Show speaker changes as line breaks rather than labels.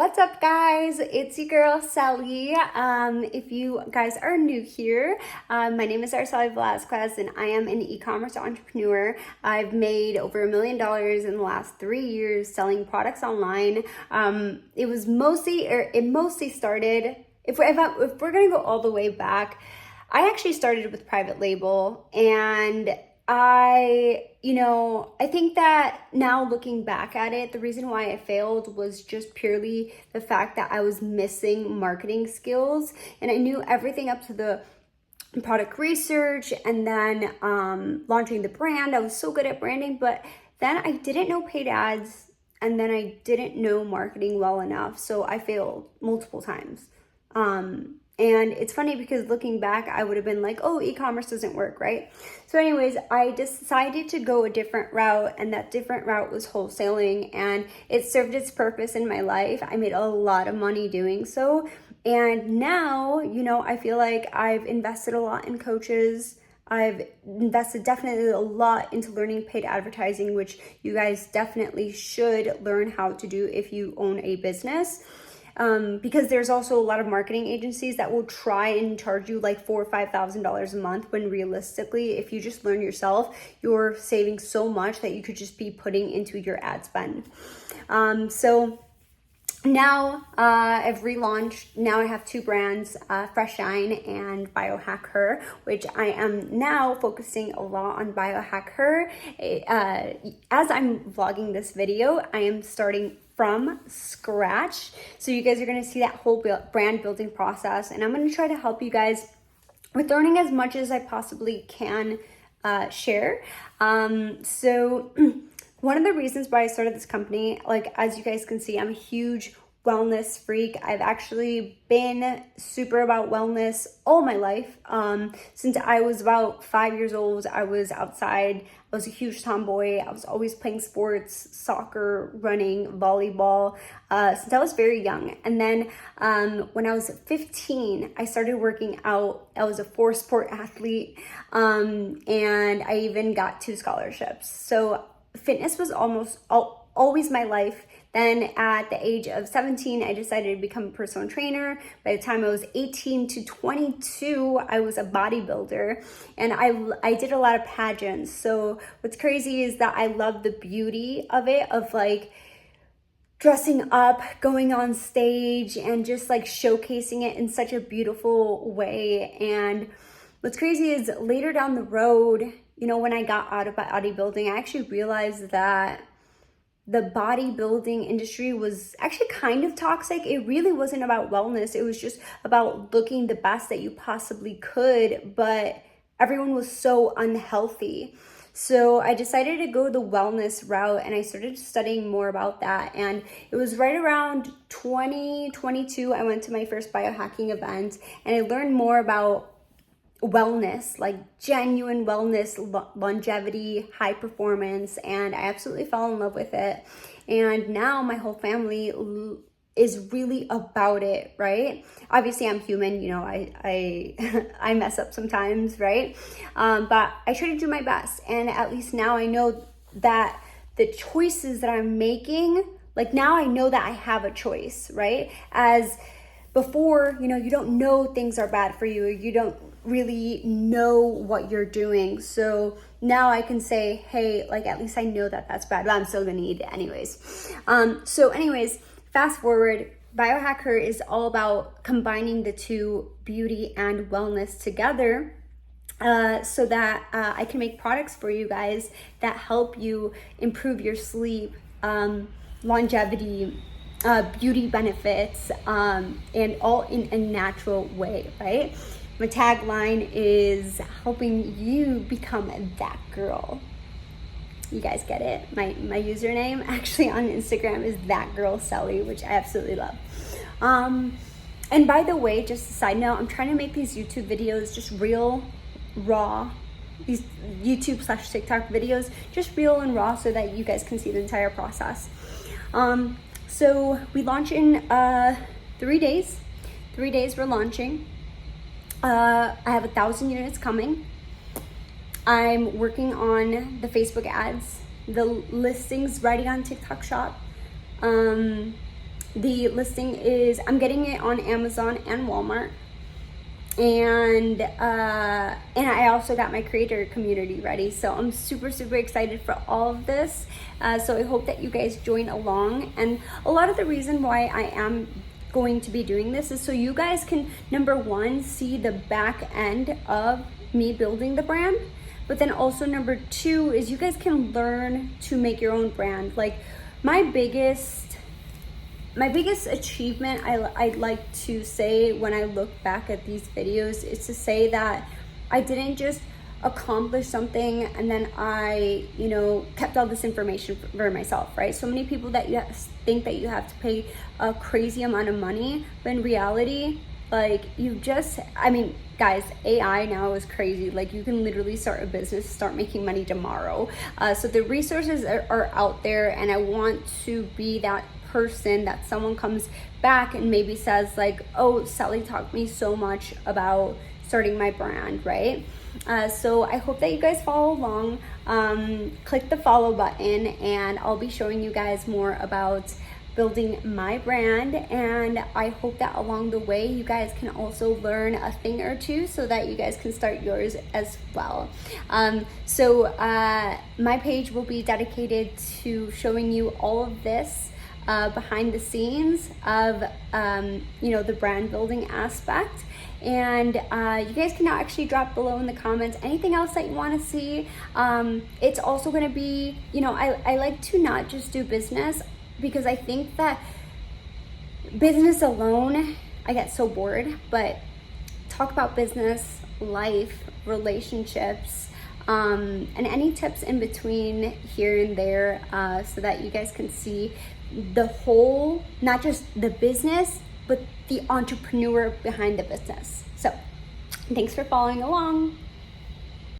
What's up, guys? It's your girl Sally. If you guys are new here, my name is Araceli Velasquez and I am an e-commerce entrepreneur. I've made over $1 million in the last 3 years selling products online. It mostly started, if we're gonna go all the way back, I actually started with private label, and I think that now looking back at it, the reason why I failed was just purely the fact that I was missing marketing skills, and I knew everything up to the product research and then launching the brand. I was so good at branding, but then I didn't know paid ads, and then I didn't know marketing well enough, so I failed multiple times. And it's funny because looking back, I would have been like, oh, e-commerce doesn't work, right? So anyways, I decided to go a different route, and that different route was wholesaling, and it served its purpose in my life. I made a lot of money doing so. And now, I feel like I've invested a lot in coaches. I've invested definitely a lot into learning paid advertising, which you guys definitely should learn how to do if you own a business. Because there's also a lot of marketing agencies that will try and charge you like $4,000 or $5,000 a month, when realistically, if you just learn yourself, you're saving so much that you could just be putting into your ad spend. So now I've relaunched. Now I have two brands, Fresh Shine and Biohack Her, which I am now focusing a lot on Biohack Her. As I'm vlogging this video, I am starting from scratch. So you guys are going to see that whole brand building process, and I'm going to try to help you guys with learning as much as I possibly can share. So one of the reasons why I started this company, like as you guys can see, I'm a huge wellness freak. I've actually been super about wellness all my life. Since I was about 5 years old, I was outside. I was a huge tomboy. I was always playing sports, soccer, running, volleyball, since I was very young. And then when I was 15, I started working out. I was a 4-sport athlete, and I even got 2 scholarships. So fitness was always my life. Then at the age of 17, I decided to become a personal trainer. By the time I was 18 to 22, I was a bodybuilder, and I did a lot of pageants. So what's crazy is that I love the beauty of it, of like dressing up, going on stage, and just like showcasing it in such a beautiful way. And what's crazy is later down the road, when I got out of bodybuilding, I actually realized that the bodybuilding industry was actually kind of toxic. It really wasn't about wellness. It was just about looking the best that you possibly could, but everyone was so unhealthy. So I decided to go the wellness route, and I started studying more about that. And it was right around 2022, I went to my first biohacking event, and I learned more about wellness, like genuine wellness, longevity, high performance, and I absolutely fell in love with it. And now my whole family is really about it, right? Obviously I'm human, I mess up sometimes, right? But I try to do my best, and at least now I know that the choices that I'm making, like now I know that I have a choice, right? As before, you don't know things are bad for you, or you don't really know what you're doing. So now I can say, hey, like at least I know that that's bad, but I'm still gonna eat it anyways. So anyways, fast forward, Biohack Her is all about combining the two, beauty and wellness, together, so that I can make products for you guys that help you improve your sleep, longevity, beauty benefits, and all in a natural way, right? My tagline is helping you become that girl. You guys get it? My username actually on Instagram is that girl Sally, which I absolutely love. And by the way, just a side note, I'm trying to make these YouTube videos just real, raw. These YouTube/TikTok videos, just real and raw, so that you guys can see the entire process. So we launch in 3 days. 3 days we're launching. I have 1,000 units coming. I'm working on the Facebook ads, the listings, writing on TikTok Shop. The listing is, I'm getting it on Amazon and Walmart. And I also got my creator community ready, so I'm super excited for all of this. So I hope that you guys join along. And a lot of the reason why I am going to be doing this is so you guys can, number one, see the back end of me building the brand, but then also number two is you guys can learn to make your own brand. Like my biggest achievement, I'd like to say when I look back at these videos, is to say that I didn't just accomplish something and then I, kept all this information for myself, right? So many people that think that you have to pay a crazy amount of money, but in reality, like guys, AI now is crazy. Like you can literally start a business, start making money tomorrow. So the resources are out there, and I want to be that person that someone comes back and maybe says like, oh, Sally taught me so much about starting my brand, right? So I hope that you guys follow along. Click the follow button, and I'll be showing you guys more about building my brand, and I hope that along the way you guys can also learn a thing or two so that you guys can start yours as well. So my page will be dedicated to showing you all of this behind the scenes of the brand building aspect. And you guys can actually drop below in the comments anything else that you want to see. It's also going to be, I like to not just do business, because I think that business alone, I get so bored, but talk about business, life, relationships, and any tips in between here and there, so that you guys can see the whole, not just the business, but the entrepreneur behind the business. So thanks for following along.